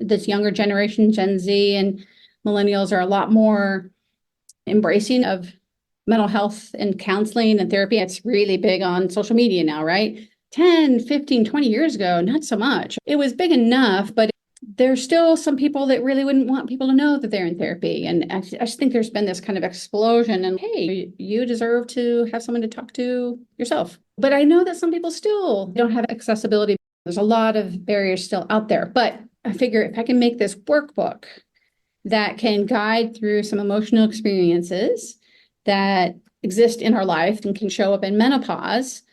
this younger generation, Gen Z and millennials, are a lot more embracing of mental health and counseling and therapy. It's really big on social media now, right? 10, 15, 20 years ago, not so much. It was big enough, but there's still some people that really wouldn't want people to know that they're in therapy. And I just think there's been this kind of explosion and, hey, you deserve to have someone to talk to yourself. But I know that some people still don't have accessibility. There's a lot of barriers still out there. But I figure if I can make this workbook that can guide through some emotional experiences that exist in our life and can show up in menopause,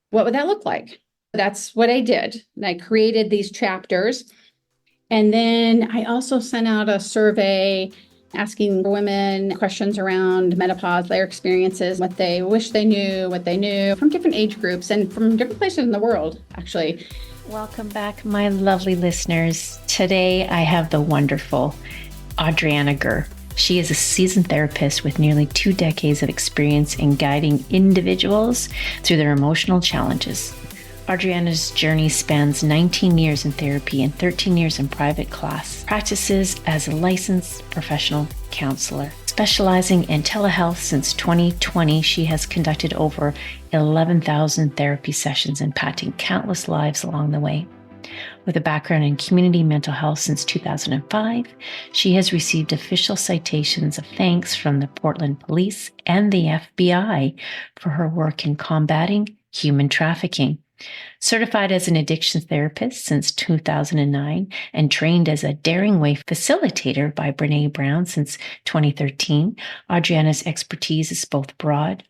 what would that look like? That's what I did. And I created these chapters. And then I also sent out a survey asking women questions around menopause, their experiences, what they wish they knew, what they knew from different age groups and from different places in the world, actually. Welcome back, my lovely listeners. Today I have the wonderful Audrianna Gurr. She is a seasoned therapist with nearly 2 decades of experience in guiding individuals through their emotional challenges. Audrianna's journey spans 19 years in therapy and 13 years in private class. Practices as a licensed professional counselor. Specializing in telehealth since 2020, she has conducted over 11,000 therapy sessions, impacting countless lives along the way. With a background in community mental health since 2005, she has received official citations of thanks from the Portland Police and the FBI for her work in combating human trafficking. Certified as an addiction therapist since 2009 and trained as a Daring Way facilitator by Brene Brown since 2013, Audrianna's expertise is both broad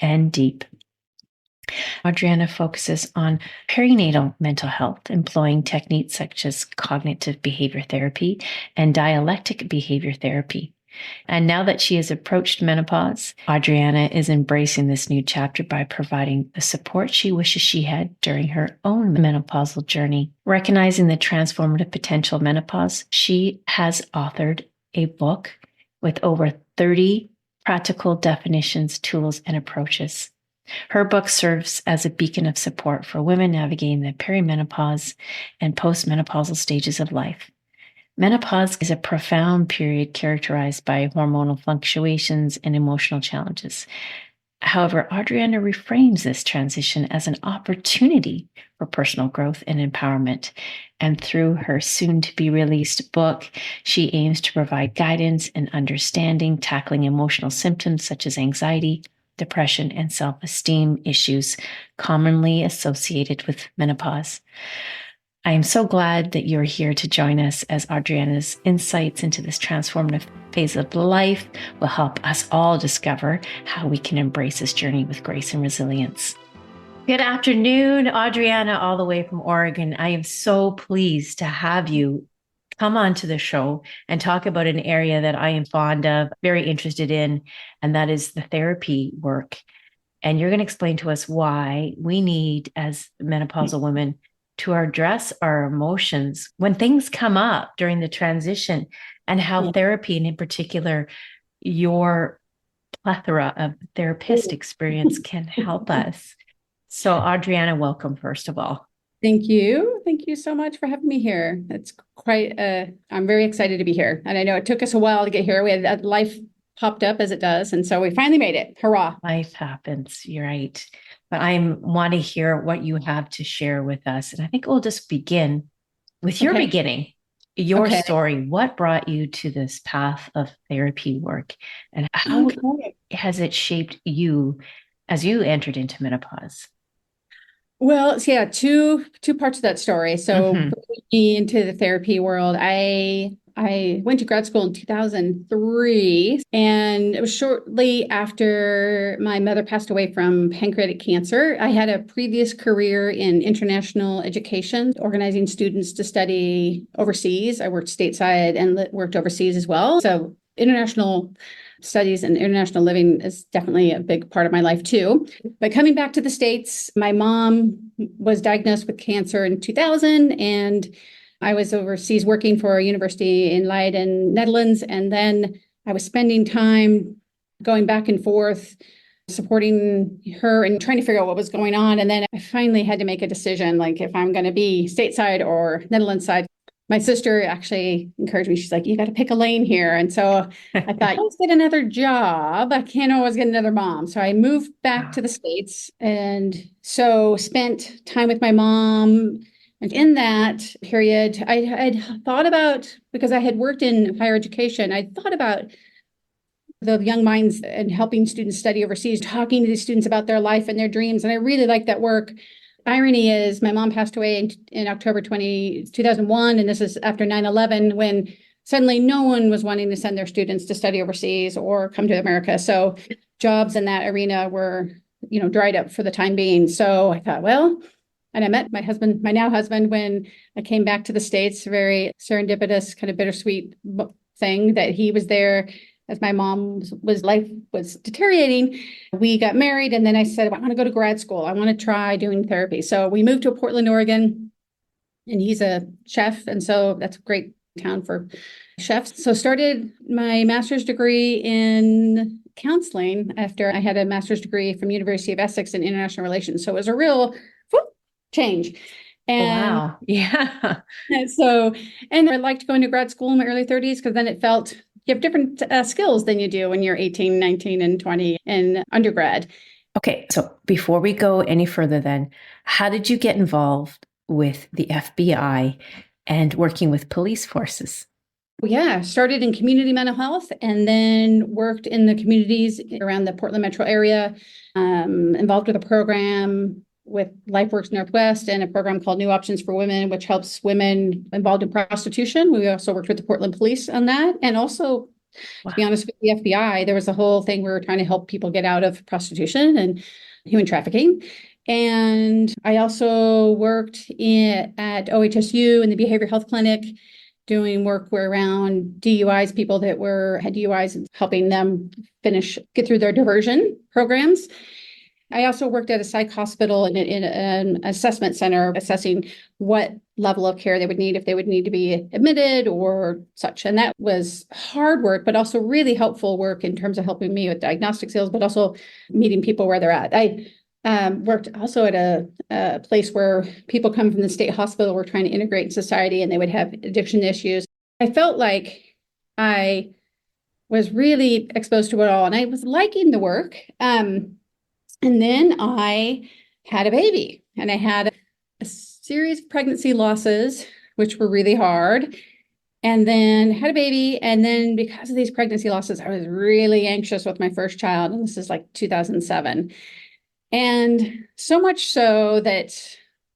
and deep. Audrianna focuses on perinatal mental health, employing techniques such as cognitive behavior therapy and dialectic behavior therapy. And now that she has approached menopause, Audrianna is embracing this new chapter by providing the support she wishes she had during her own menopausal journey. Recognizing the transformative potential of menopause, she has authored a book with over 30 practical definitions, tools, and approaches. Her book serves as a beacon of support for women navigating the perimenopause and postmenopausal stages of life. Menopause is a profound period characterized by hormonal fluctuations and emotional challenges. However, Audrianna reframes this transition as an opportunity for personal growth and empowerment. And through her soon-to-be-released book, she aims to provide guidance and understanding, tackling emotional symptoms such as anxiety, depression, and self-esteem issues commonly associated with menopause. I am so glad that you're here to join us as Audrianna's insights into this transformative phase of life will help us all discover how we can embrace this journey with grace and resilience. Good afternoon, Audrianna, all the way from Oregon. I am so pleased to have you come onto the show and talk about an area that I am fond of, very interested in, and that is the therapy work. And you're going to explain to us why we need, as menopausal women, to address our emotions when things come up during the transition, and how therapy, and in particular, your plethora of therapist experience can help us. So Audrianna, welcome, first of all. Thank you. Thank you so much for having me here. It's quite, I'm very excited to be here. And I know it took us a while to get here. We had life popped up as it does. And so we finally made it. Hurrah. Life happens. You're right. But I want to hear what you have to share with us. And I think we'll just begin with your beginning, your story. What brought you to this path of therapy work, and how has it shaped you as you entered into menopause? Well, so yeah, two parts of that story. So bringing me into the therapy world, I went to grad school in 2003, and it was shortly after my mother passed away from pancreatic cancer. I had a previous career in international education, organizing students to study overseas. I worked stateside and worked overseas as well. So international studies and international living is definitely a big part of my life too. But coming back to the States, my mom was diagnosed with cancer in 2000, and I was overseas working for a university in Leiden, Netherlands. And then I was spending time going back and forth, supporting her and trying to figure out what was going on. And then I finally had to make a decision, like if I'm going to be stateside or Netherlands side. my sister actually encouraged me. She's like, you got to pick a lane here. And so I thought, let's get another job. I can't always get another mom. So I moved back to the States and so spent time with my mom. And in that period, I had thought about, because I had worked in higher education, I thought about the young minds and helping students study overseas, talking to these students about their life and their dreams. And I really liked that work. Irony is my mom passed away in October 2001, and this is after 9/11, when suddenly no one was wanting to send their students to study overseas or come to America. So jobs in that arena were, dried up for the time being. So I thought, well, and I met my husband, my now husband, when I came back to the States, very serendipitous, kind of bittersweet thing that he was there as my mom's life was deteriorating. We got married, and then I said, I want to go to grad school. I want to try doing therapy. So we moved to Portland, Oregon, and he's a chef. And so that's a great town for chefs. So started my master's degree in counseling after I had a master's degree from University of Essex in international relations. So it was a real change. And wow. Yeah. and I liked going to grad school in my early 30s because then it felt you have different skills than you do when you're 18, 19, and 20 in undergrad. Okay. So before we go any further then, how did you get involved with the FBI and working with police forces? Yeah, started in community mental health and then worked in the communities around the Portland metro area, involved with a program with LifeWorks Northwest and a program called New Options for Women, which helps women involved in prostitution. We also worked with the Portland Police on that. And also, to be honest, with the FBI, there was a whole thing we were trying to help people get out of prostitution and human trafficking. And I also worked at OHSU in the behavioral health clinic, doing work around DUIs, people that had DUIs, and helping them get through their diversion programs. I also worked at a psych hospital in an assessment center, assessing what level of care they would need if they would need to be admitted or such. And that was hard work, but also really helpful work in terms of helping me with diagnostic skills, but also meeting people where they're at. I worked also at a place where people come from the state hospital were trying to integrate in society, and they would have addiction issues. I felt like I was really exposed to it all, and I was liking the work. And then I had a baby, and I had a series of pregnancy losses, which were really hard. And then had a baby. And then because of these pregnancy losses, I was really anxious with my first child. And this is like 2007. And so much so that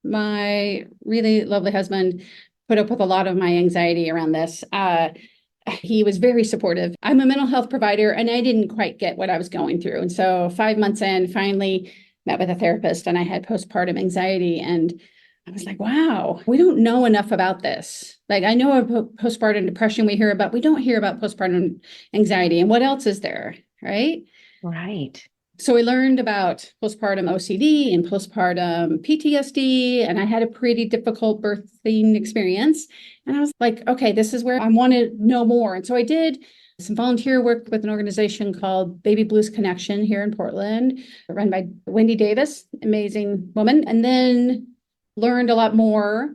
my really lovely husband put up with a lot of my anxiety around this. He was very supportive. I'm a mental health provider, and I didn't quite get what I was going through. And so 5 months in, finally met with a therapist, and I had postpartum anxiety. And I was like, wow, we don't know enough about this. Like, I know of postpartum depression we hear about, we don't hear about postpartum anxiety. And what else is there, right? Right. So we learned about postpartum OCD and postpartum PTSD, and I had a pretty difficult birthing experience. And I was like, okay, this is where I want to know more. And so I did some volunteer work with an organization called Baby Blues Connection here in Portland, run by Wendy Davis, amazing woman, and then learned a lot more.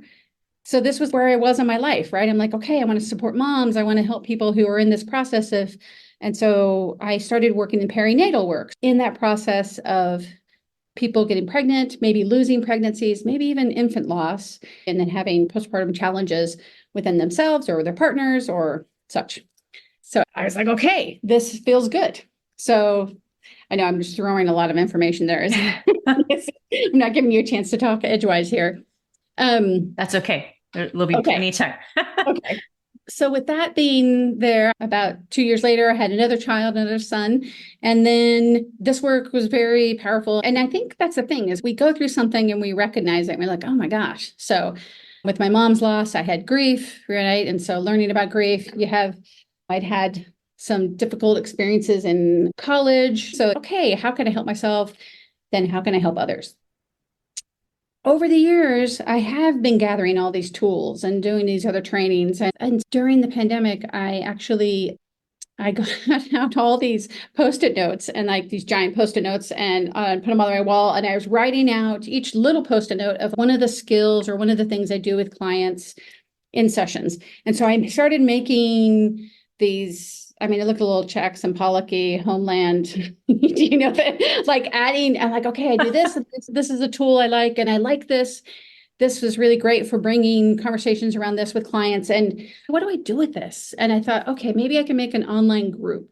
So this was where I was in my life, right? I'm like, okay, I want to support moms. I want to help people who are in this process of. And so I started working in perinatal work in that process of people getting pregnant, maybe losing pregnancies, maybe even infant loss, and then having postpartum challenges within themselves or their partners or such. So I was like, okay, this feels good. So I know I'm just throwing a lot of information there. I'm not giving you a chance to talk edgewise here. That's okay. There'll be plenty of time. Okay. So with that being there, about 2 years later, I had another child, another son. And then this work was very powerful. And I think that's the thing is we go through something and we recognize it and we're like, oh my gosh. So with my mom's loss, I had grief, right? And so learning about grief, I'd had some difficult experiences in college. So, okay, how can I help myself? Then how can I help others? Over the years, I have been gathering all these tools and doing these other trainings. And during the pandemic, I got out all these Post-it notes and like these giant Post-it notes and put them on my wall. And I was writing out each little Post-it note of one of the skills or one of the things I do with clients in sessions. And so I started making these, I mean, it looked a little Czech, some Pollocky, Homeland, like adding, I'm like, okay, I do this, this is a tool I like, and I like this. This was really great for bringing conversations around this with clients. And what do I do with this? And I thought, okay, maybe I can make an online group.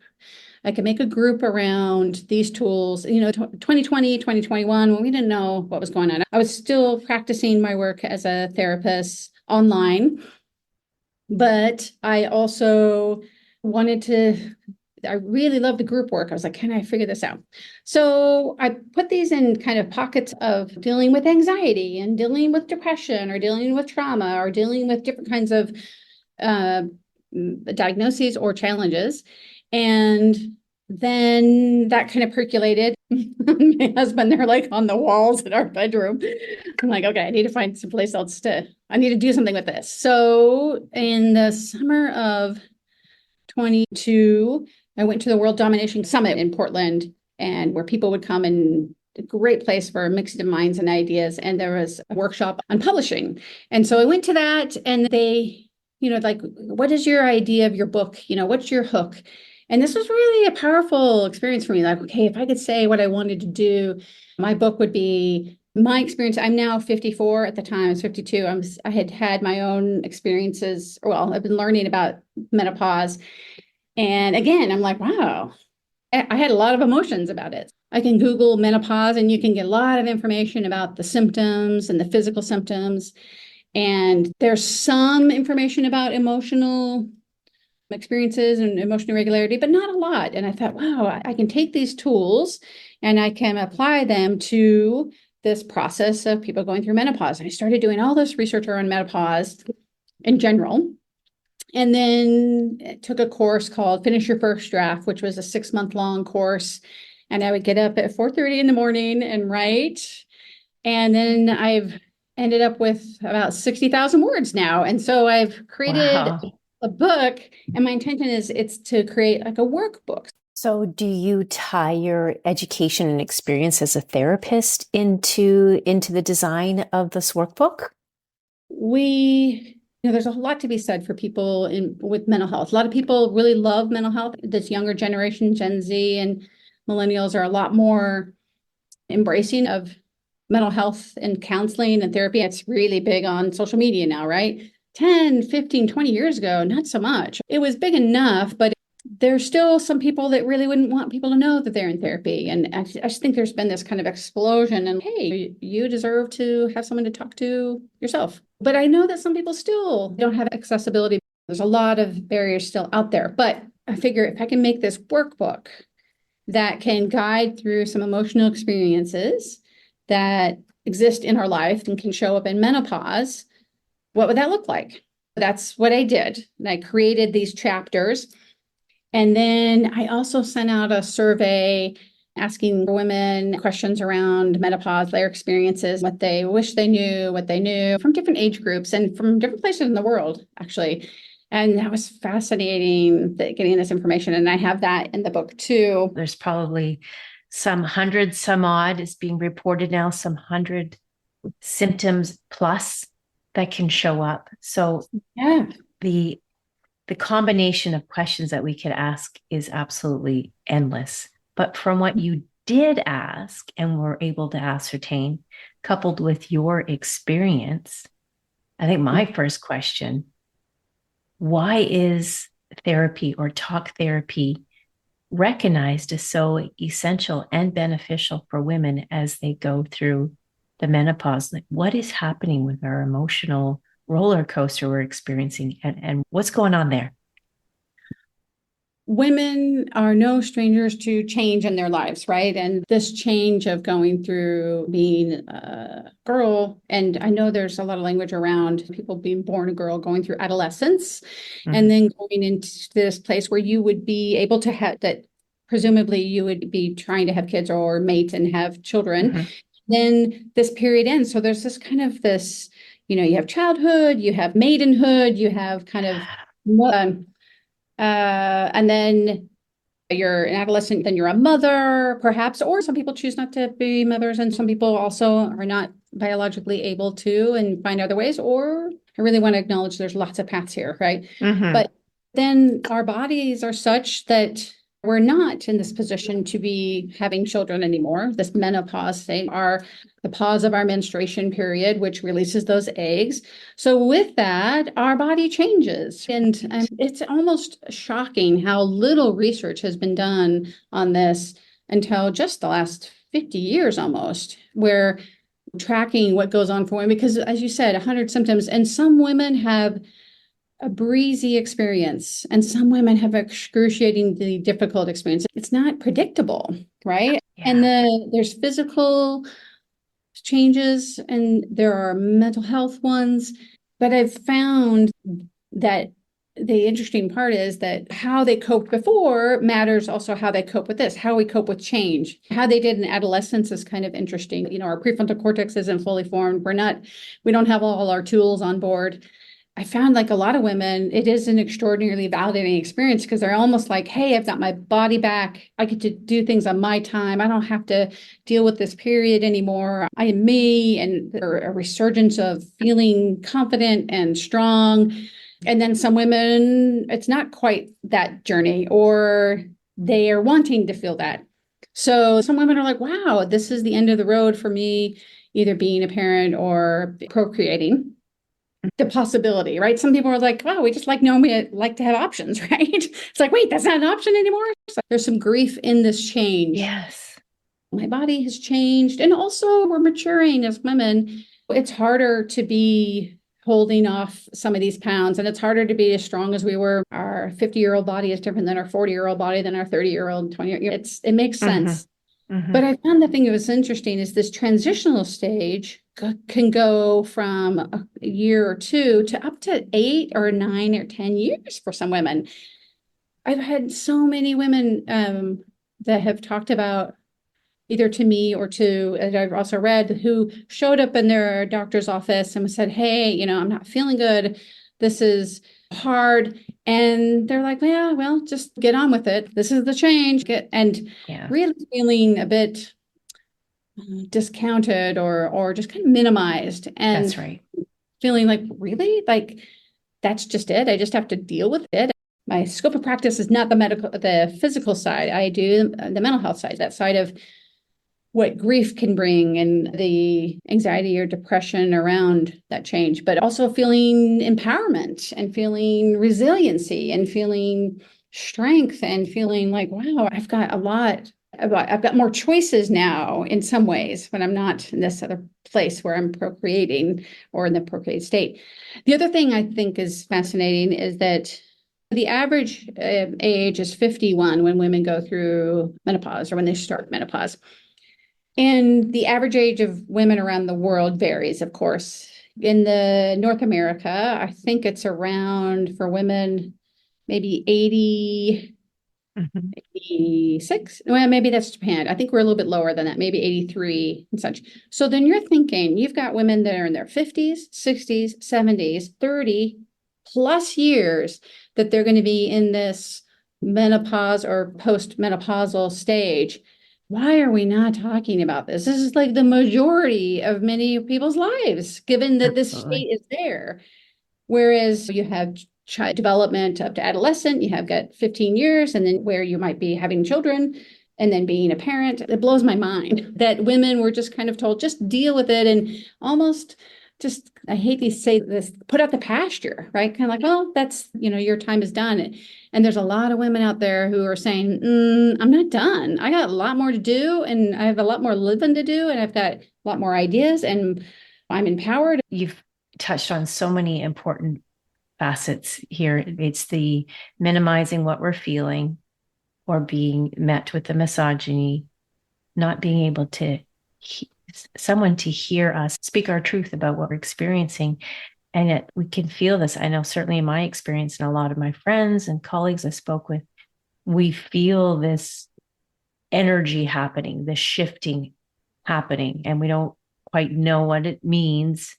I could make a group around these tools, 2020, 2021, when we didn't know what was going on. I was still practicing my work as a therapist online, but I also I really love the group work. I was like, can I figure this out? So I put these in kind of pockets of dealing with anxiety and dealing with depression or dealing with trauma or dealing with different kinds of diagnoses or challenges. And then that kind of percolated. My husband, they're like on the walls in our bedroom. I'm like, okay, I need to find someplace else I need to do something with this. So in the summer of 22, I went to the World Domination Summit in Portland, and where people would come, and a great place for a mix of minds and ideas. And there was a workshop on publishing. And so I went to that, and they, like, what is your idea of your book? What's your hook? And this was really a powerful experience for me. Like, okay, if I could say what I wanted to do, my book would be my experience. I'm now 54. At the time I was 52. I had had my own experiences. Well, I've been learning about menopause. And again, I'm like, wow, I had a lot of emotions about it. I can Google menopause and you can get a lot of information about the symptoms and the physical symptoms. And there's some information about emotional experiences and emotional regularity, but not a lot. And I thought, wow, I can take these tools and I can apply them to this process of people going through menopause. And I started doing all this research around menopause in general. And then took a course called Finish Your First Draft, which was a 6-month-long course. And I would get up at 4:30 in the morning and write. And then I've ended up with about 60,000 words now. And so I've created a book, and my intention is it's to create like a workbook. So do you tie your education and experience as a therapist into the design of this workbook? There's a lot to be said for people with mental health. A lot of people really love mental health. This younger generation, Gen Z and millennials, are a lot more embracing of mental health and counseling and therapy. It's really big on social media now, right? 10, 15, 20 years ago, not so much. It was big enough, but there's still some people that really wouldn't want people to know that they're in therapy. And I just think there's been this kind of explosion, and hey, you deserve to have someone to talk to yourself. But I know that some people still don't have accessibility. There's a lot of barriers still out there. But I figure if I can make this workbook that can guide through some emotional experiences that exist in our life and can show up in menopause, what would that look like? That's what I did. And I created these chapters. And then I also sent out a survey asking women questions around menopause, their experiences, what they wish they knew, what they knew from different age groups and from different places in the world, actually. And that was fascinating, getting this information. And I have that in the book too. There's probably some odd is being reported now, some 100 symptoms plus that can show up. So yeah, the combination of questions that we could ask is absolutely endless. But from what you did ask and were able to ascertain, coupled with your experience, I think my first question, why is therapy or talk therapy recognized as so essential and beneficial for women as they go through the menopause? Like, what is happening with our emotional roller coaster we're experiencing, and what's going on there? Women are no strangers to change in their lives, right? And this change of going through being a girl, and I know there's a lot of language around people being born a girl, going through adolescence, and then going into this place where you would be able to have that, presumably you would be trying to have kids or mate and have children. Then this period ends. So there's this kind of this, you have childhood, you have maidenhood, you have kind of, and then you're an adolescent, then you're a mother, perhaps, or some people choose not to be mothers, and some people also are not biologically able to and find other ways. Or I really want to acknowledge there's lots of paths here, right? But then our bodies are such that we're not in this position to be having children anymore. This menopause state, the pause of our menstruation period, which releases those eggs. So with that, our body changes. And it's almost shocking how little research has been done on this until just the last 50 years almost, where tracking what goes on for women, because as you said, 100 symptoms, and some women have a breezy experience and some women have excruciatingly difficult experience. It's not predictable, right? Yeah. And then there's physical changes and there are mental health ones. But I've found that the interesting part is that how they coped before matters also how they cope with this, how we cope with change. How they did in adolescence is kind of interesting. You know, our prefrontal cortex isn't fully formed. We don't have all our tools on board. I found like a lot of women, it is an extraordinarily validating experience because they're almost like, hey, I've got my body back. I get to do things on my time. I don't have to deal with this period anymore. I am me, and a resurgence of feeling confident and strong. And then some women, it's not quite that journey, or they are wanting to feel that. So some women are like, wow, this is the end of the road for me, either being a parent or procreating. The possibility, right? Some people are like, wow, we just like to have options, right? It's like, wait, that's not an option anymore. So there's some grief in this change. Yes. My body has changed. And also we're maturing as women. It's harder to be holding off some of these pounds, and it's harder to be as strong as we were. Our 50-year-old body is different than our 40-year-old body, than our 30-year-old, 20-year-old. It makes sense. But I found the thing that was interesting is this transitional stage can go from a year or two to up to 8 or 9 or 10 years for some women. I've had so many women that have talked about, either to me or to, as I've also read, who showed up in their doctor's office and said, hey, you know, I'm not feeling good. This is hard. And they're like, yeah, well, just get on with it. This is the change. Really feeling a bit discounted or just kind of minimized. And That's right. Feeling like, really? Like, that's just it? I just have to deal with it? My scope of practice is not the physical side. I do the mental health side, that side of what grief can bring and the anxiety or depression around that change, but also feeling empowerment and feeling resiliency and feeling strength and feeling like, wow, I've got more choices now in some ways when I'm not in this other place where I'm procreating or in the procreate state. The other thing I think is fascinating is that the average age is 51 when women go through menopause or when they start menopause. And the average age of women around the world varies, of course. In the North America, I think it's around, for women, maybe 80, 86. Well, maybe that's Japan. I think we're a little bit lower than that, maybe 83 and such. So then you're thinking you've got women that are in their 50s, 60s, 70s, 30 plus years that they're going to be in this menopause or post-menopausal stage. Why are we not talking about this? This is like the majority of many people's lives, given that this state is there. Whereas you have child development up to adolescent, you have got 15 years, and then where you might be having children and then being a parent. It blows my mind that women were just kind of told, just deal with it, and almost just, I hate to say this, put out the pasture, right? Kind of like, well, that's, your time is done. And there's a lot of women out there who are saying, I'm not done. I got a lot more to do, and I have a lot more living to do, and I've got a lot more ideas, and I'm empowered. You've touched on so many important facets here. It's the minimizing what we're feeling or being met with the misogyny, not being able to someone to hear us speak our truth about what we're experiencing. And yet we can feel this. I know certainly in my experience and a lot of my friends and colleagues I spoke with, we feel this energy happening, this shifting happening, and we don't quite know what it means,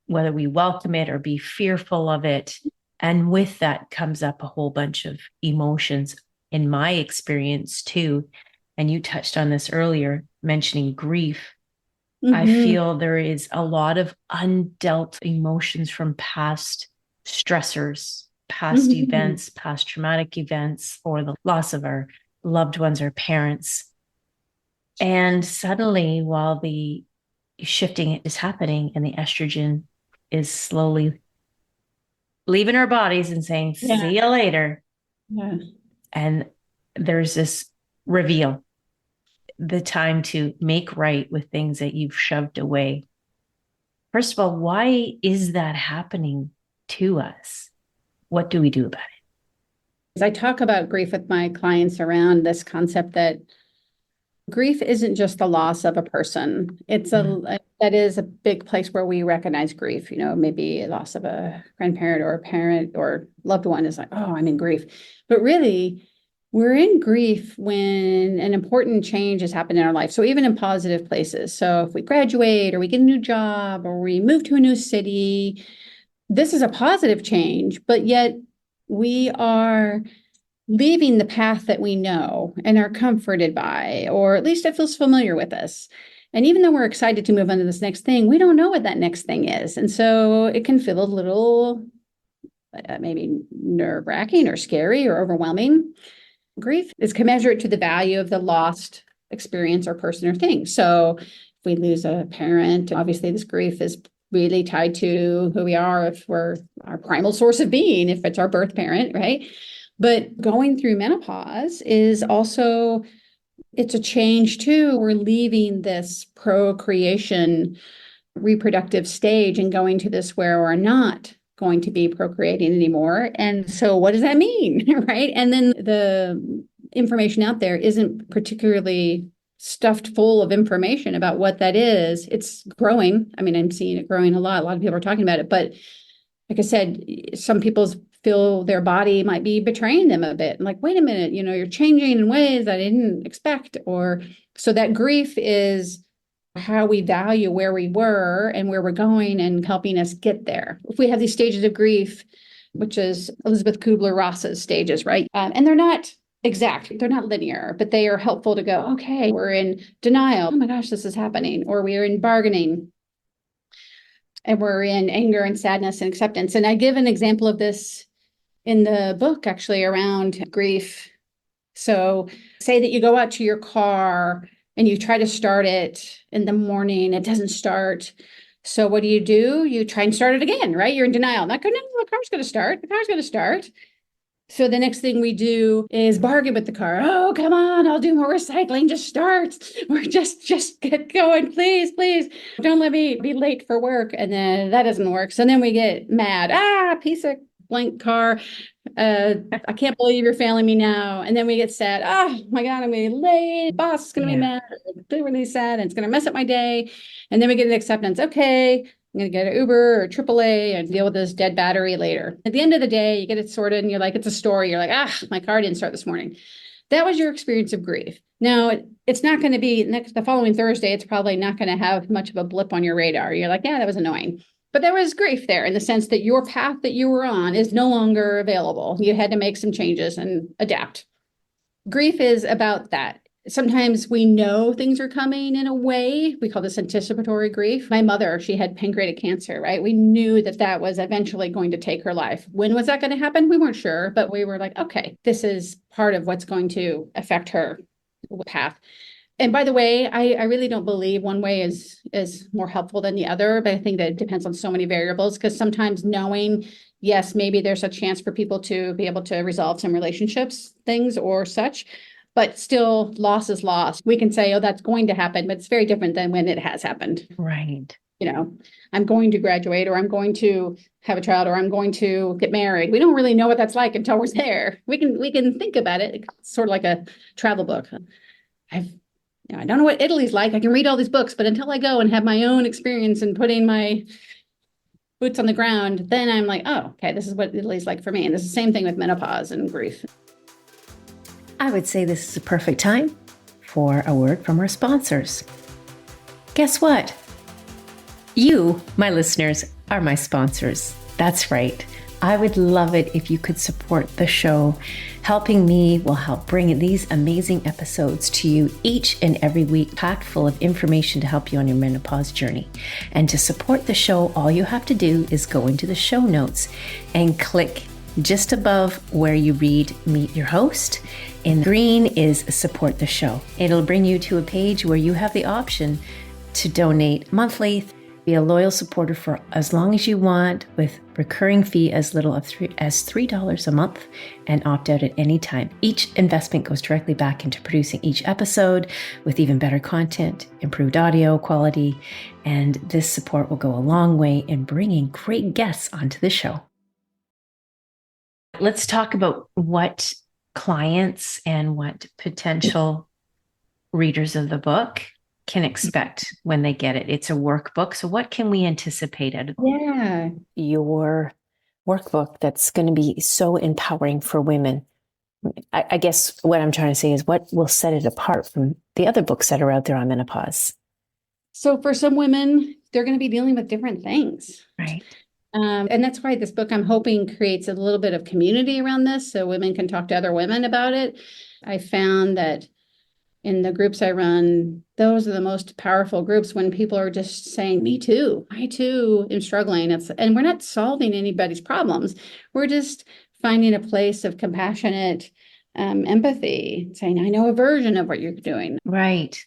whether we welcome it or be fearful of it. And with that comes up a whole bunch of emotions in my experience too, and you touched on this earlier, mentioning grief. I feel there is a lot of undealt emotions from past stressors, past events, past traumatic events, or the loss of our loved ones or parents. And suddenly, while the shifting is happening and the estrogen is slowly leaving our bodies and saying, see you later. Yeah. And there's this reveal, the time to make right with things that you've shoved away. First of all, why is that happening to us? What do we do about it? I talk about grief with my clients around this concept that grief isn't just the loss of a person. That is a big place where we recognize grief. Maybe a loss of a grandparent or a parent or loved one is like, oh, I'm in grief. But really, we're in grief when an important change has happened in our life. So even in positive places. So if we graduate or we get a new job or we move to a new city, this is a positive change, but yet we are leaving the path that we know and are comforted by, or at least it feels familiar with us. And even though we're excited to move on to this next thing, we don't know what that next thing is. And so it can feel a little maybe nerve-wracking or scary or overwhelming. Grief is commensurate to the value of the lost experience or person or thing. So if we lose a parent, obviously this grief is really tied to who we are, if we're our primal source of being, if it's our birth parent, right? But going through menopause is also, it's a change too. We're leaving this procreation reproductive stage and going to this where we're not going to be procreating anymore. And so what does that mean, right? And then the information out there isn't particularly stuffed full of information about what that is. It's growing. I mean, I'm seeing it growing a lot. A lot of people are talking about it. But like I said, some people feel their body might be betraying them a bit. Like, wait a minute, you're changing in ways I didn't expect. Or so that grief is how we value where we were and where we're going and helping us get there. If we have these stages of grief, which is Elizabeth Kubler-Ross's stages, right? And they're not exact, they're not linear, but they are helpful to go, okay, we're in denial. Oh my gosh, this is happening. Or we are in bargaining. And we're in anger and sadness and acceptance. And I give an example of this in the book, actually, around grief. So say that you go out to your car and you try to start it in the morning, it doesn't start. So what do? You try and start it again, right? You're in denial. Not going, no, the car's going to start. The car's going to start. So the next thing we do is bargain with the car. Oh, come on, I'll do more recycling. Just start. Or just get going, please, please. Don't let me be late for work. And then that doesn't work. So then we get mad. Piece of blank car. I can't believe you're failing me now. And then we get sad. Oh my God, I'm going to be late. Boss is going to be mad. They're really sad. And it's going to mess up my day. And then we get an acceptance. Okay, I'm going to get an Uber or AAA and deal with this dead battery later. At the end of the day, you get it sorted and you're like, it's a story. You're like, my car didn't start this morning. That was your experience of grief. Now, it's not going to be the following Thursday. It's probably not going to have much of a blip on your radar. You're like, yeah, that was annoying. But there was grief there in the sense that your path that you were on is no longer available. You had to make some changes and adapt. Grief is about that. Sometimes we know things are coming in a way. We call this anticipatory grief. My mother, she had pancreatic cancer, right? We knew that was eventually going to take her life. When was that going to happen? We weren't sure, but we were like, okay, this is part of what's going to affect her path. And by the way, I really don't believe one way is more helpful than the other, but I think that it depends on so many variables, because sometimes knowing, yes, maybe there's a chance for people to be able to resolve some relationships, things or such, but still loss is loss. We can say, oh, that's going to happen, but it's very different than when it has happened. Right. I'm going to graduate, or I'm going to have a child, or I'm going to get married. We don't really know what that's like until we're there. We can think about it. It's sort of like a travel book. I don't know what Italy's like. I can read all these books, but until I go and have my own experience and putting my boots on the ground, then I'm like, oh, okay, this is what Italy's like for me. And this is the same thing with menopause and grief. I would say this is a perfect time for a word from our sponsors. Guess what? You, my listeners, are my sponsors. That's right. I would love it if you could support the show. Helping me will help bring these amazing episodes to you each and every week, packed full of information to help you on your menopause journey. And to support the show, all you have to do is go into the show notes and click just above where you read Meet Your Host. In green is Support the Show. It'll bring you to a page where you have the option to donate monthly, be a loyal supporter for as long as you want, with recurring fee as little as $3 a month, and opt out at any time. Each investment goes directly back into producing each episode with even better content, improved audio quality, and this support will go a long way in bringing great guests onto the show. Let's talk about what clients and what potential readers of the book can expect when they get it. It's a workbook. So what can we anticipate out of it? Yeah. Your workbook that's going to be so empowering for women. I guess what I'm trying to say is what will set it apart from the other books that are out there on menopause. So for some women, they're going to be dealing with different things. Right. And that's why this book, I'm hoping, creates a little bit of community around this so women can talk to other women about it. I found that in the groups I run, those are the most powerful groups when people are just saying, me too, I too am struggling. And we're not solving anybody's problems. We're just finding a place of compassionate empathy, saying, I know a version of what you're doing. Right.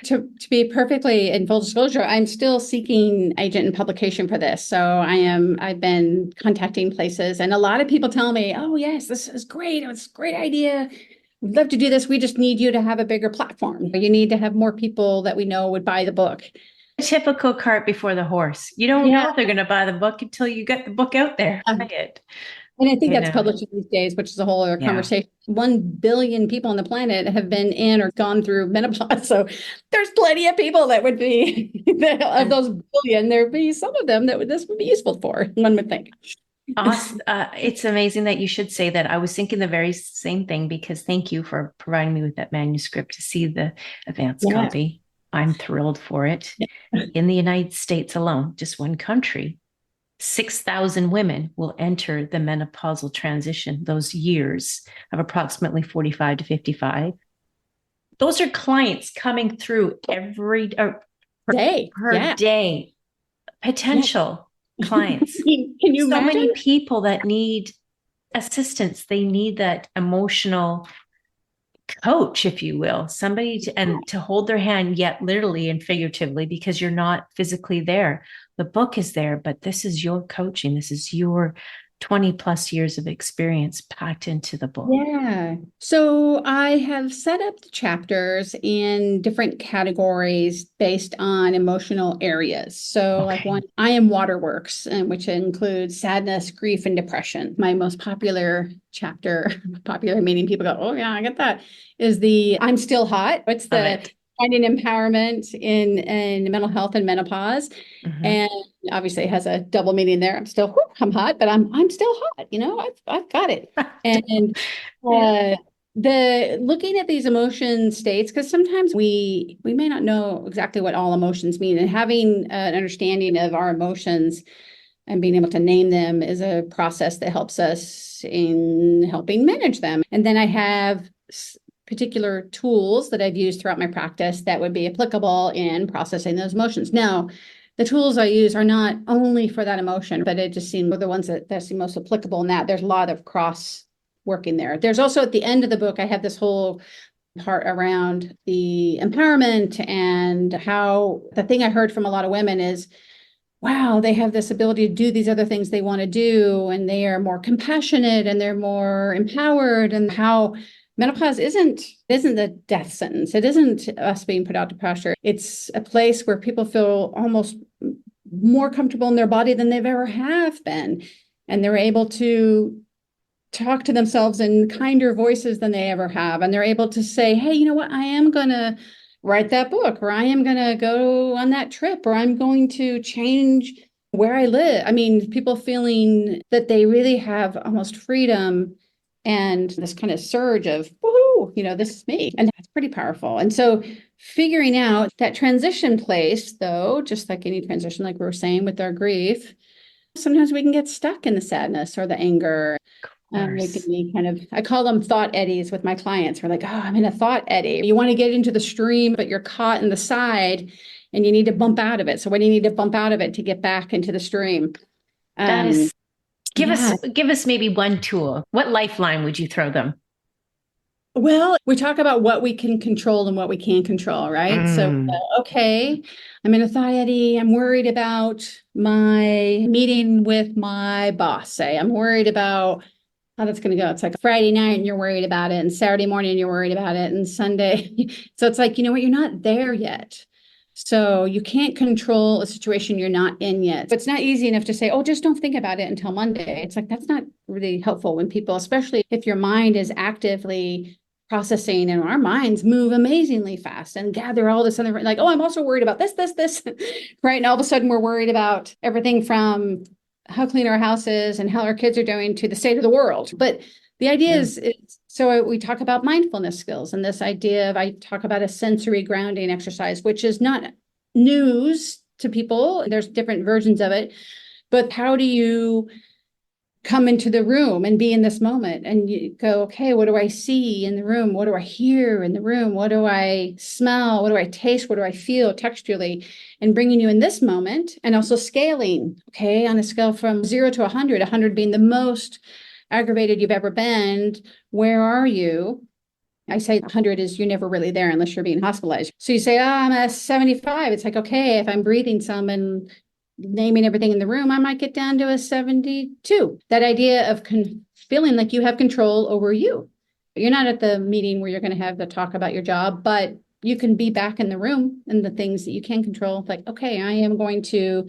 To be perfectly in full disclosure, I'm still seeking agent and publication for this. So I've been contacting places, and a lot of people tell me, oh yes, this is great. It's a great idea. We'd love to do this. We just need you to have a bigger platform. You need to have more people that we know would buy the book. Typical cart before the horse. You don't know if they're going to buy the book until you get the book out there. Buy it. And I think that's publishing these days, which is a whole other conversation. 1 billion people on the planet have been in or gone through menopause. So there's plenty of people that would be, of those billion, there'd be some of them that this would be useful for, one would think. Awesome. It's amazing that you should say that. I was thinking the very same thing, because thank you for providing me with that manuscript to see the advanced copy. I'm thrilled for it. In the United States alone, just one country, 6,000 women will enter the menopausal transition, those years of approximately 45 to 55. Those are clients coming through every day. Per day. Potential clients. Can you imagine? Many people that need assistance. They need that emotional coach, if you will, somebody to hold their hand, yet literally and figuratively, because you're not physically there. The book is there, but this is your coaching. This is your 20 plus years of experience packed into the book. Yeah. So I have set up the chapters in different categories based on emotional areas. So like one, I am waterworks, which includes sadness, grief, and depression. My most popular chapter, popular meaning people go, oh yeah, I get that, is the I'm still hot. What's the finding empowerment in mental health and menopause. Mm-hmm. And obviously it has a double meaning there. I'm hot, but I'm still hot. I've got it. And the looking at these emotion states, because sometimes we may not know exactly what all emotions mean, and having an understanding of our emotions and being able to name them is a process that helps us in helping manage them. And then I have particular tools that I've used throughout my practice that would be applicable in processing those emotions. Now, the tools I use are not only for that emotion, but it just seemed the ones that seem most applicable in that. There's a lot of cross working there. There's also at the end of the book, I have this whole part around the empowerment, and how the thing I heard from a lot of women is, wow, they have this ability to do these other things they want to do, and they are more compassionate and they're more empowered, and how menopause isn't a death sentence. It isn't us being put out to pasture. It's a place where people feel almost more comfortable in their body than they've ever have been. And they're able to talk to themselves in kinder voices than they ever have. And they're able to say, hey, you know what? I am going to write that book, or I am going to go on that trip, or I'm going to change where I live. I mean, people feeling that they really have almost freedom and this kind of surge of, woohoo, this is me. And that's pretty powerful. And so figuring out that transition place, though, just like any transition, like we were saying with our grief, Sometimes we can get stuck in the sadness or the anger. We can be I call them thought eddies with my clients. We're like, oh, I'm in a thought eddy. You want to get into the stream, but you're caught in the side and you need to bump out of it. So what do you need to bump out of it to get back into the stream? That is, give us maybe one tool. What lifeline would you throw them? Well, we talk about what we can control and what we can't control, right? So, okay, I'm in a thought eddy. I'm worried about my meeting with my boss, say. I'm worried about how that's going to go. It's like Friday night and you're worried about it, and Saturday morning you're worried about it, and Sunday. So it's like, you know what? You're not there yet. So you can't control a situation you're not in yet. But it's not easy enough to say, oh, just don't think about it until Monday. It's like, that's not really helpful when people, especially if your mind is actively processing, and our minds move amazingly fast and gather all this other, like, oh, I'm also worried about this, right? And all of a sudden we're worried about everything from how clean our house is and how our kids are doing to the state of the world. But the idea is, so we talk about mindfulness skills and this idea of, I talk about a sensory grounding exercise, which is not news to people. There's different versions of it, but how do you come into the room and be in this moment and you go, okay, what do I see in the room? What do I hear in the room? What do I smell? What do I taste? What do I feel texturally? And bringing you in this moment, and also scaling, okay, on a scale from 0 to 100, 100 being the most aggravated you've ever been. Where are you? I say 100 is you're never really there unless you're being hospitalized. So you say, oh, I'm at 75. It's like, okay, if I'm breathing some and naming everything in the room, I might get down to a 72. That idea of feeling like you have control over you. You're not at the meeting where you're going to have the talk about your job, but you can be back in the room and the things that you can control. Like, okay, I am going to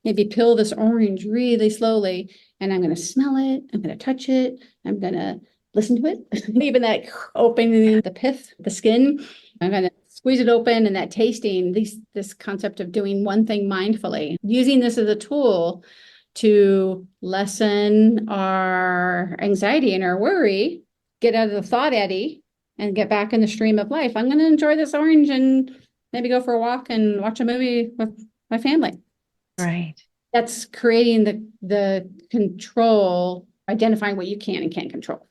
maybe peel this orange really slowly, and I'm going to smell it. I'm going to touch it. I'm going to listen to it. Even that opening the pith, the skin, I'm going to squeeze it open, and that tasting, this concept of doing one thing mindfully, using this as a tool to lessen our anxiety and our worry, get out of the thought eddy and get back in the stream of life. I'm going to enjoy this orange and maybe go for a walk and watch a movie with my family. Right. That's creating the control, identifying what you can and can't control.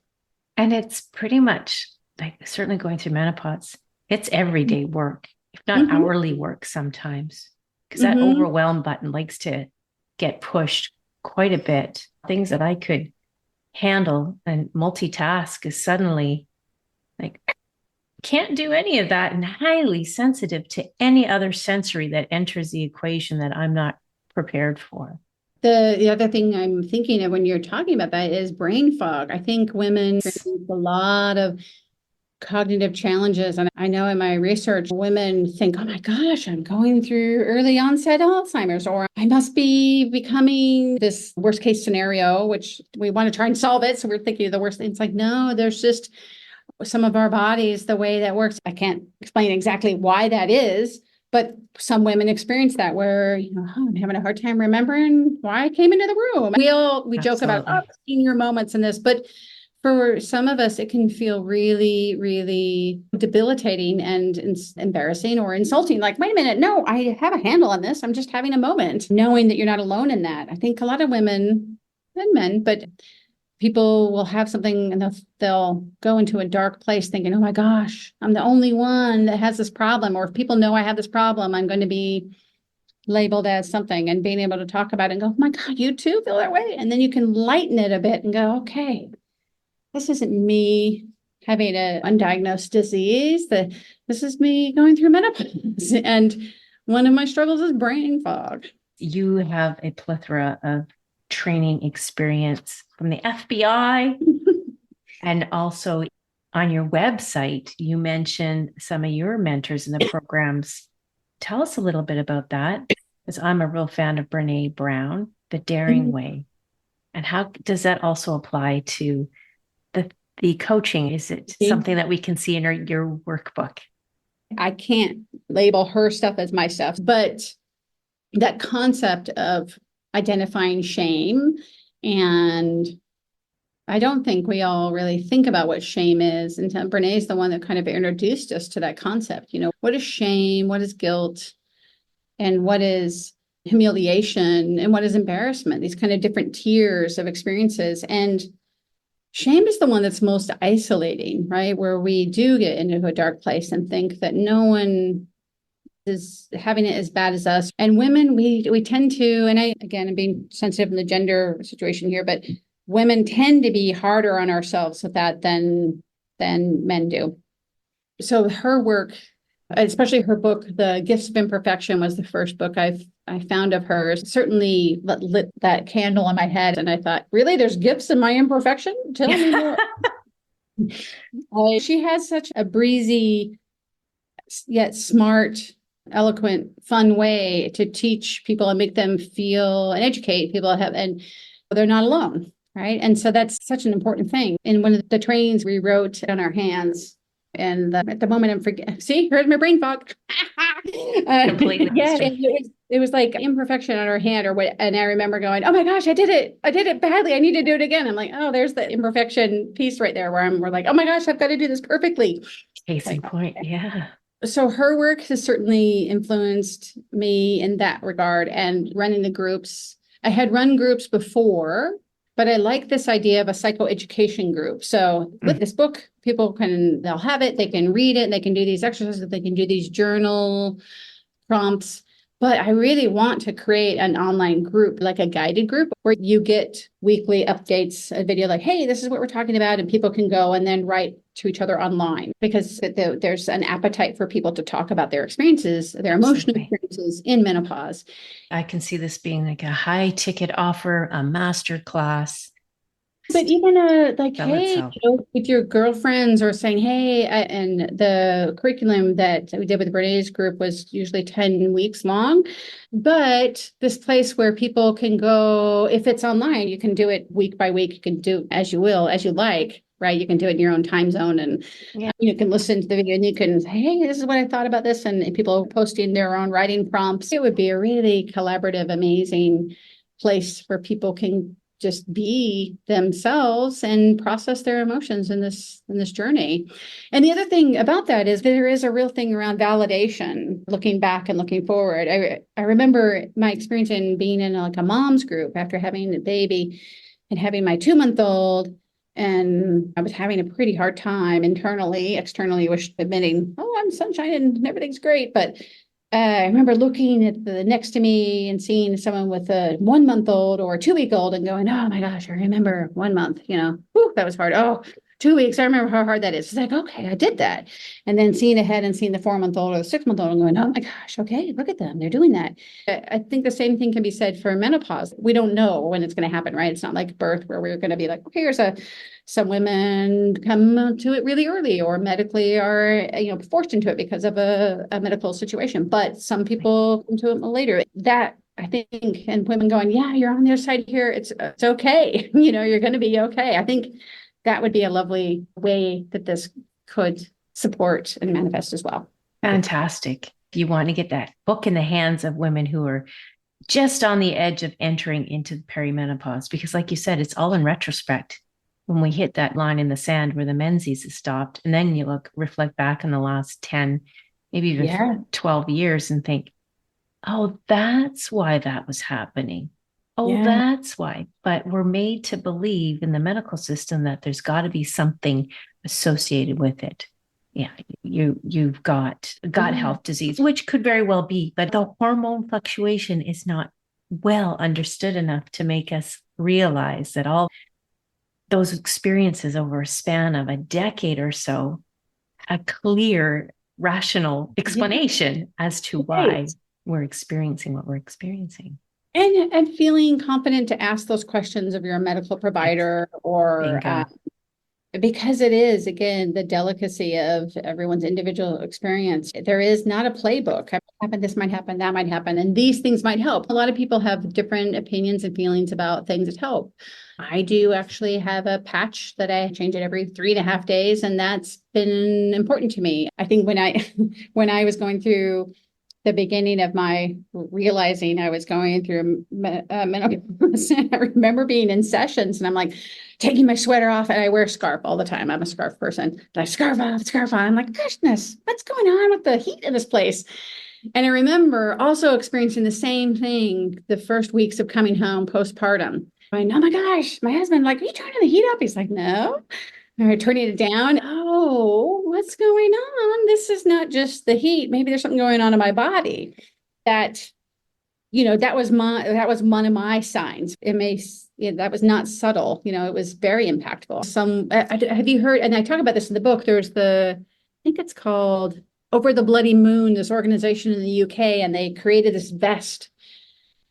And it's pretty much like, certainly going through menopause, it's everyday work, if not hourly work sometimes, because that overwhelm button likes to get pushed quite a bit. Things that I could handle and multitask is suddenly like, can't do any of that, and highly sensitive to any other sensory that enters the equation that I'm not prepared for. The other thing I'm thinking of when you're talking about that is brain fog. I think women experience a lot of cognitive challenges. And I know in my research, women think, oh my gosh, I'm going through early onset Alzheimer's, or I must be becoming this worst case scenario, which we want to try and solve it. So we're thinking of the worst thing. It's like, no, there's just some of our bodies, the way that works. I can't explain exactly why that is, but some women experience that where, oh, I'm having a hard time remembering why I came into the room. We joke about senior moments in this, but for some of us, it can feel really, really debilitating and embarrassing or insulting. Like, wait a minute, no, I have a handle on this. I'm just having a moment, knowing that you're not alone in that. I think a lot of women and men, but people will have something and they'll go into a dark place thinking, oh my gosh, I'm the only one that has this problem. Or if people know I have this problem, I'm going to be labeled as something, and being able to talk about it and go, oh my God, you too feel that way? And then you can lighten it a bit and go, okay, this isn't me having an undiagnosed disease. This is me going through menopause. And one of my struggles is brain fog. You have a plethora of training experience from the FBI. And also on your website, you mentioned some of your mentors in the programs. Tell us a little bit about that, because I'm a real fan of Brene Brown, The Daring Way. And how does that also apply to the coaching? Is it something that we can see in your workbook? I can't label her stuff as my stuff, but that concept of identifying shame, and I don't think we all really think about what shame is. And Brene is the one that kind of introduced us to that concept. What is shame? What is guilt? And what is humiliation and what is embarrassment, these kind of different tiers of experiences. And shame is the one that's most isolating, right? Where we do get into a dark place and think that no one is having it as bad as us. And women, we tend to, and I'm being sensitive in the gender situation here, but women tend to be harder on ourselves with that than men do. So her work, especially her book, The Gifts of Imperfection, was the first book I found of hers. Certainly lit that candle in my head. And I thought, really, there's gifts in my imperfection? Tell me more. She has such a breezy, yet smart, eloquent, fun way to teach people and make them feel and educate people and they're not alone, right? And so that's such an important thing. In one of the trainings we wrote on our hands, and at the moment I'm forgetting. See, here's my brain fog. Completely. Yeah, it was like imperfection on her hand or what. And I remember going, "Oh my gosh, I did it badly. I need to do it again." I'm like, "Oh, there's the imperfection piece right there where we're like, oh my gosh, I've got to do this perfectly." Case in point, yeah. So her work has certainly influenced me in that regard, and running the groups. I had run groups before, but I like this idea of a psychoeducation group. So with this book, they'll have it, they can read it, they can do these exercises, they can do these journal prompts. But I really want to create an online group, like a guided group where you get weekly updates, a video like, hey, this is what we're talking about. And people can go and then write to each other online, because there's an appetite for people to talk about their experiences, their emotional experiences in menopause. I can see this being like a high ticket offer, a master class. But even hey, with your girlfriends, or saying, hey, and the curriculum that we did with Renee's group was usually 10 weeks long. But this place where people can go, if it's online, you can do it week by week. You can do as you will, as you like, right? You can do it in your own time zone, and you can listen to the video and you can say, hey, this is what I thought about this. And people posting their own writing prompts. It would be a really collaborative, amazing place where people can just be themselves and process their emotions in this journey. And the other thing about that is there is a real thing around validation, looking back and looking forward. I remember my experience in being in a mom's group after having a baby and having my 2-month-old. And I was having a pretty hard time internally, externally, admitting, oh, I'm sunshine and everything's great. But I remember looking at the next to me and seeing someone with a 1-month-old or a 2-week-old and going, oh my gosh, I remember 1 month, whew, that was hard. Oh, 2 weeks. I remember how hard that is. It's like, okay, I did that. And then seeing ahead and seeing the 4-month-old or the 6-month-old and going, oh my gosh, okay, look at them. They're doing that. I think the same thing can be said for menopause. We don't know when it's going to happen, right? It's not like birth where we're going to be like, okay, some women come to it really early or medically are, forced into it because of a medical situation. But some people come to it later. That, I think, and women going, yeah, you're on their side here. It's okay. You're going to be okay. I think that would be a lovely way that this could support and manifest as well. Fantastic. If you want to get that book in the hands of women who are just on the edge of entering into perimenopause, because like you said, it's all in retrospect. When we hit that line in the sand where the menses has stopped, and then you reflect back in the last 10, maybe even 12 years and think, oh, that's why that was happening. Oh, that's why. But we're made to believe in the medical system that there's got to be something associated with it. Yeah, you've got gut health disease, which could very well be, but the hormone fluctuation is not well understood enough to make us realize that all those experiences over a span of a decade or so, a clear, rational explanation as to why we're experiencing what we're experiencing. And feeling confident to ask those questions of your medical provider or because it is, again, the delicacy of everyone's individual experience. There is not a playbook. This might happen, that might happen, and these things might help. A lot of people have different opinions and feelings about things that help. I do actually have a patch that I change it every 3.5 days, and that's been important to me. I think when I was going through the beginning of my realizing I was going through menopause, I remember being in sessions and I'm like taking my sweater off, and I wear a scarf all the time. I'm a scarf person. And I scarf on. I'm like, goodness, what's going on with the heat in this place? And I remember also experiencing the same thing the first weeks of coming home postpartum. Going, oh my gosh, my husband, like, are you turning the heat up? He's like, no. All right, turning it down. Oh, what's going on? This is not just the heat. Maybe there's something going on in my body. That, that was one of my signs. That was not subtle. It was very impactful. Have you heard, and I talk about this in the book, there's I think it's called Over the Bloody Moon, this organization in the UK, and they created this vest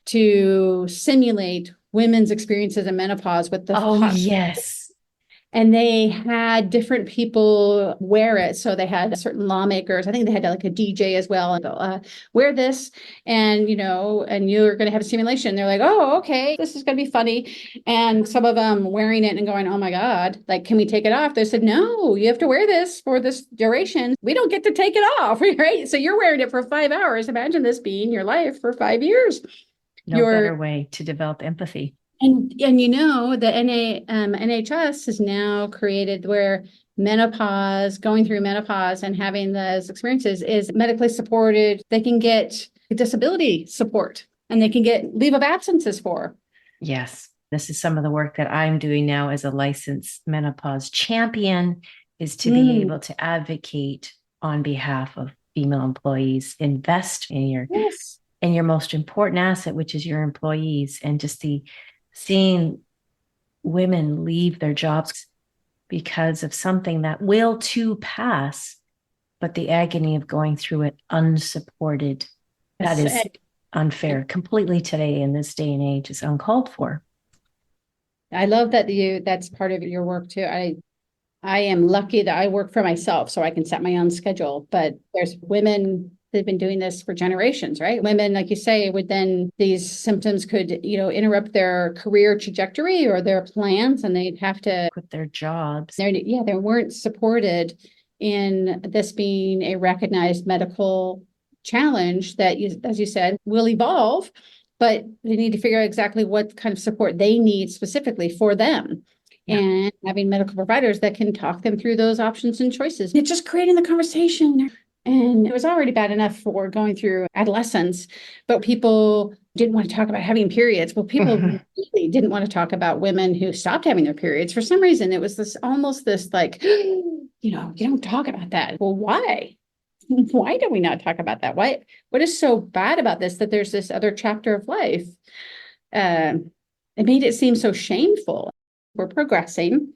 to simulate women's experiences in menopause with the hot. Yes. And they had different people wear it. So they had certain lawmakers. I think they had like a DJ as well. And go, wear this, and and you're going to have a simulation. They're like, oh, okay, this is going to be funny. And some of them wearing it and going, oh my God, like, can we take it off? They said, no, you have to wear this for this duration. We don't get to take it off, right? So you're wearing it for 5 hours. Imagine this being your life for 5 years. No better way to develop empathy. And the NHS has now created where going through menopause and having those experiences is medically supported. They can get disability support and they can get leave of absences for. Yes. This is some of the work that I'm doing now as a licensed menopause champion, is to be able to advocate on behalf of female employees, invest in your most important asset, which is your employees, and just seeing women leave their jobs because of something that will too pass, but the agony of going through it unsupported, that is unfair. Completely today in this day and age is uncalled for. I love that that's part of your work too. I am lucky that I work for myself, so I can set my own schedule, but there's women. They've been doing this for generations, right? Women, like you say, these symptoms could, interrupt their career trajectory or their plans, and they'd have to quit their jobs. They weren't supported in this being a recognized medical challenge that, as you said, will evolve, but they need to figure out exactly what kind of support they need specifically for them. Yeah. And having medical providers that can talk them through those options and choices. It's just creating the conversation. And it was already bad enough for going through adolescence, but people didn't want to talk about having periods. Well, people really didn't want to talk about women who stopped having their periods. For some reason, it was this like, you don't talk about that. Well, why? Why do we not talk about that? What is so bad about this, that there's this other chapter of life? It made it seem so shameful. We're progressing.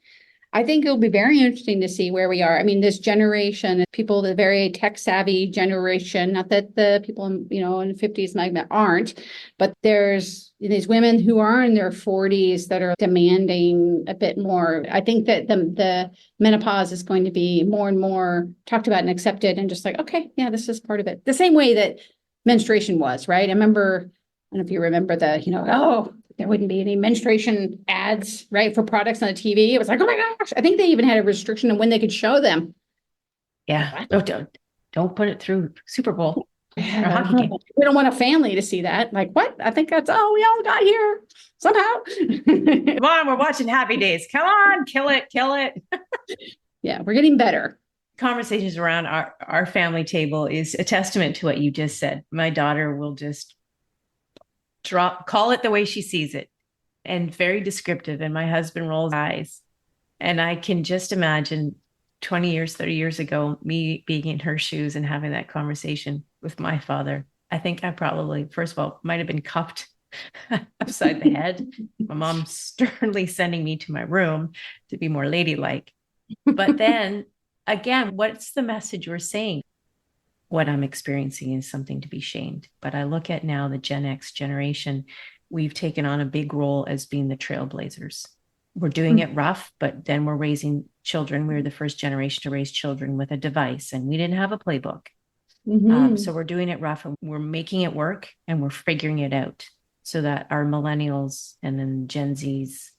I think it'll be very interesting to see where we are. I mean, this generation, people, the very tech savvy generation, not that the people in the 50s aren't, but there's these women who are in their 40s that are demanding a bit more. I think that the menopause is going to be more and more talked about and accepted, and just like, okay, yeah, this is part of it. The same way that menstruation was, right? I don't know if you remember there wouldn't be any menstruation ads, right, for products on the TV. It was like, oh my gosh. I think they even had a restriction on when they could show them. Yeah. Don't put it through Super Bowl. We don't want a family to see that. Like, what? I think that's all we all got here somehow. Come on, we're watching Happy Days. Come on, kill it. Yeah, we're getting better. Conversations around our family table is a testament to what you just said. My daughter will just call it the way she sees it, and very descriptive. And my husband rolls eyes, and I can just imagine 20 years, 30 years ago, me being in her shoes and having that conversation with my father. I think I probably, first of all, might have been cuffed upside the head. My mom sternly sending me to my room to be more ladylike. But then again, what's the message we're saying? What I'm experiencing is something to be shamed. But I look at now the Gen X generation, we've taken on a big role as being the trailblazers. We're doing it rough, but then we're raising children. We were the first generation to raise children with a device, and we didn't have a playbook. So we're doing it rough, and we're making it work, and we're figuring it out so that our millennials and then Gen Zs,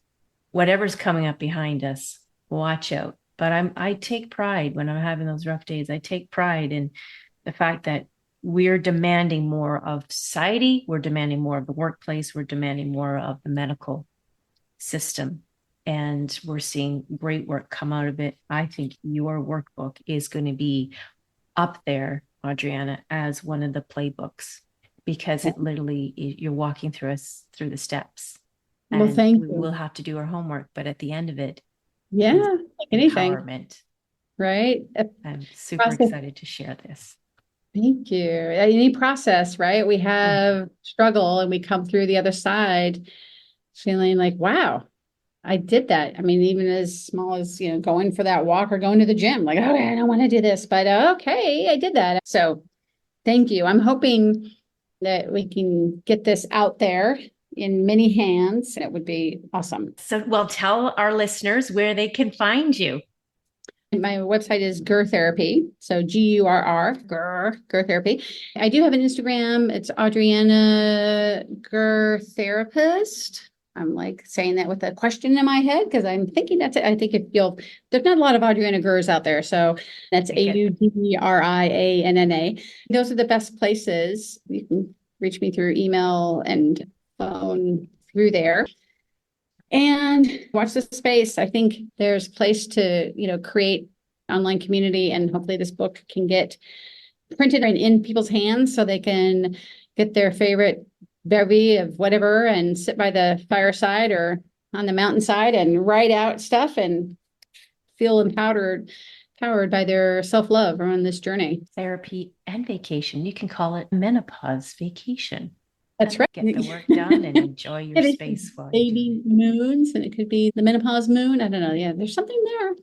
whatever's coming up behind us, watch out. But I take pride when I'm having those rough days. I take pride in the fact that we're demanding more of society. We're demanding more of the workplace. We're demanding more of the medical system. And we're seeing great work come out of it. I think your workbook is going to be up there Audrianna, as one of the playbooks, because it literally, you're walking through the steps. Well, And thank we'll you. have to do our homework, but at the end of it Yeah, is like anything, empowerment. right? A I'm super process. excited to share this. Thank you. Any process, right? We Mm. have struggle and we come through the other side feeling like, wow, I did that. I mean, even as small as, going for that walk or going to the gym, like, okay, I don't want to do this, but okay, I did that. So thank you. I'm hoping that we can get this out there in many hands. It would be awesome. So, well, tell our listeners where they can find you. My website is Gurr Therapy. So Gurr, Gurr Therapy. I do have an Instagram. It's Audrianna Gurr Therapist. I'm like saying that with a question in my head because I'm thinking that's it. I think there's not a lot of Audrianna Gurrs out there. So that's Audrianna. Those are the best places. You can reach me through email and phone through there. And watch this space. I think there's a place to, create online community, and hopefully this book can get printed and in people's hands so they can get their favorite bevy of whatever and sit by the fireside or on the mountainside and write out stuff and feel empowered by their self-love on this journey. Therapy and vacation. You can call it menopause vacation. That's right. Get the work done and enjoy your space while you baby moons, and it could be the menopause moon. I don't know. Yeah, there's something there.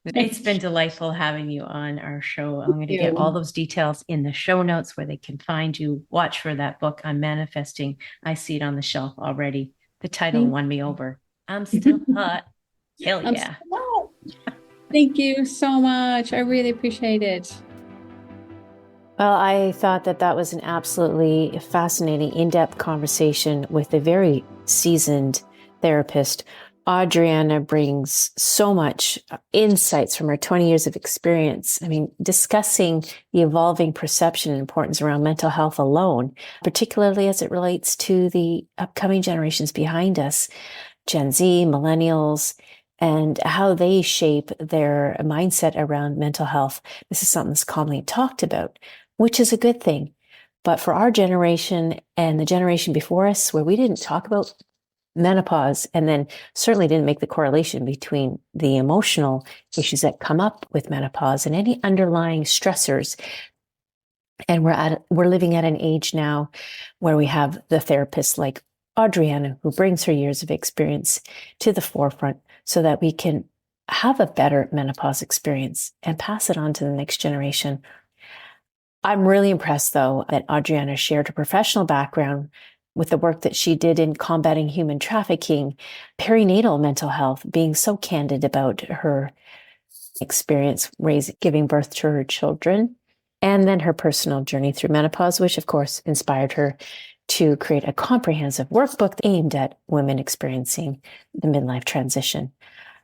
It's been delightful having you on our show. I'm going to get all those details in the show notes where they can find you. Watch for that book on manifesting. I see it on the shelf already. The title won me over. I'm still hot. Hell yeah. Thank you so much. I really appreciate it. Well, I thought that was an absolutely fascinating, in-depth conversation with a very seasoned therapist. Audrianna brings so much insights from her 20 years of experience. I mean, discussing the evolving perception and importance around mental health alone, particularly as it relates to the upcoming generations behind us, Gen Z, millennials, and how they shape their mindset around mental health. This is something that's commonly talked about, which is a good thing. But for our generation and the generation before us, where we didn't talk about menopause and then certainly didn't make the correlation between the emotional issues that come up with menopause and any underlying stressors. And we're living at an age now where we have the therapists like Audrianna, who brings her years of experience to the forefront so that we can have a better menopause experience and pass it on to the next generation. I'm really impressed, though, that Audrianna shared her professional background with the work that she did in combating human trafficking, perinatal mental health, being so candid about her experience giving birth to her children, and then her personal journey through menopause, which of course inspired her to create a comprehensive workbook aimed at women experiencing the midlife transition.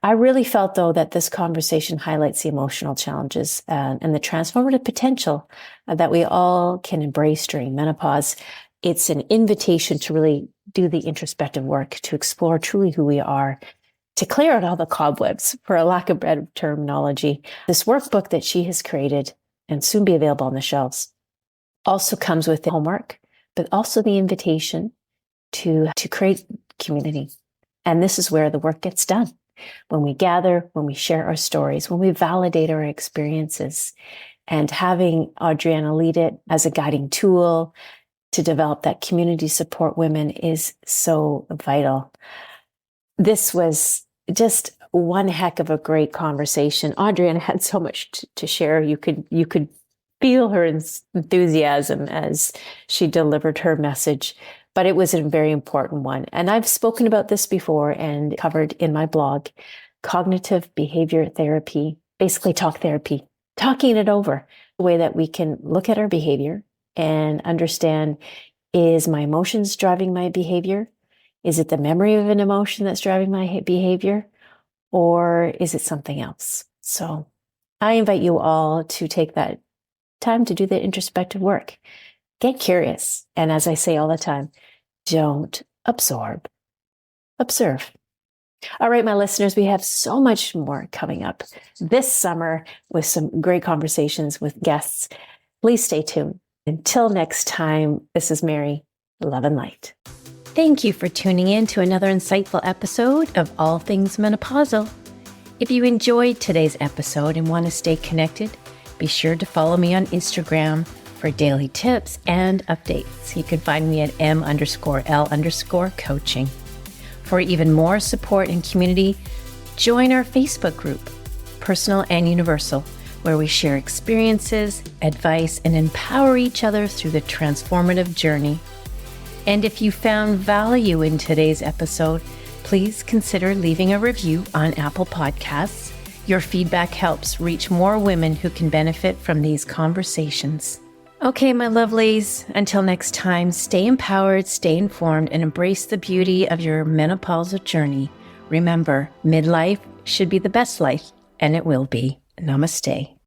I really felt, though, that this conversation highlights the emotional challenges and the transformative potential that we all can embrace during menopause. It's an invitation to really do the introspective work, to explore truly who we are, to clear out all the cobwebs, for a lack of better terminology. This workbook that she has created and soon be available on the shelves also comes with the homework, but also the invitation to create community. And this is where the work gets done. When we gather, when we share our stories, when we validate our experiences, and having Audrianna lead it as a guiding tool to develop that community support women is so vital. This was just one heck of a great conversation. Audrianna had so much to share. You could feel her enthusiasm as she delivered her message, but it was a very important one. And I've spoken about this before and covered in my blog, Cognitive Behavior Therapy, basically talk therapy, talking it over, the way that we can look at our behavior and understand, is my emotions driving my behavior? Is it the memory of an emotion that's driving my behavior? Or is it something else? So I invite you all to take that time to do the introspective work. Get curious. And as I say all the time, don't absorb, observe. All right, my listeners, we have so much more coming up this summer with some great conversations with guests. Please stay tuned. Until next time, this is Mary. Love and light. Thank you for tuning in to another insightful episode of All Things Menopausal. If you enjoyed today's episode and want to stay connected, be sure to follow me on Instagram for daily tips and updates. You can find me at m_l_coaching. For even more support and community, join our Facebook group, Personal and Universal, where we share experiences, advice, and empower each other through the transformative journey. And if you found value in today's episode, please consider leaving a review on Apple Podcasts. Your feedback helps reach more women who can benefit from these conversations. Okay, my lovelies, until next time, stay empowered, stay informed, and embrace the beauty of your menopausal journey. Remember, midlife should be the best life, and it will be. Namaste.